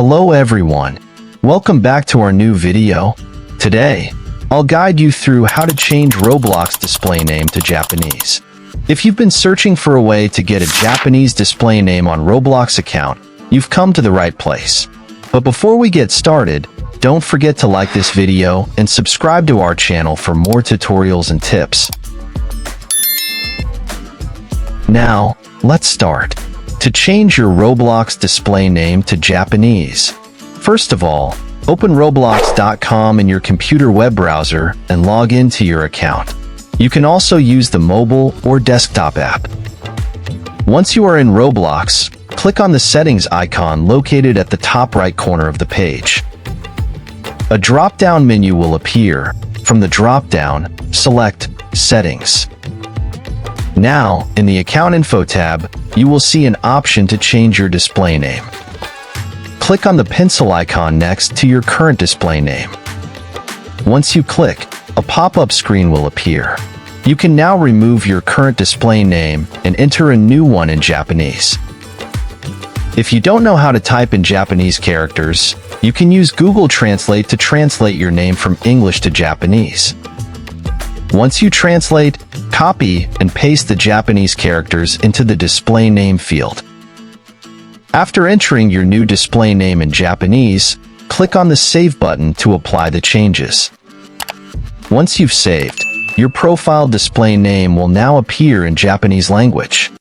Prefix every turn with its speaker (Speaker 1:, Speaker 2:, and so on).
Speaker 1: Hello everyone, welcome back to our new video. Today, I'll guide you through how to change Roblox display name to Japanese. If you've been searching for a way to get a Japanese display name on Roblox account, you've come to the right place. But before we get started, don't forget to like this video and subscribe to our channel for more tutorials and tips. Now, let's start. To change your Roblox display name to Japanese, first of all, open Roblox.com in your computer web browser and log into your account. You can also use the mobile or desktop app. Once you are in Roblox, click on the settings icon located at the top right corner of the page. A drop-down menu will appear. From the drop-down, select Settings. Now, in the Account Info tab, you will see an option to change your display name. Click on the pencil icon next to your current display name. Once you click, a pop-up screen will appear. You can now remove your current display name and enter a new one in Japanese. If you don't know how to type in Japanese characters, you can use Google Translate to translate your name from English to Japanese. Once you translate, copy and paste the Japanese characters into the display name field. After entering your new display name in Japanese, click on the Save button to apply the changes. Once you've saved, your profile display name will now appear in Japanese language.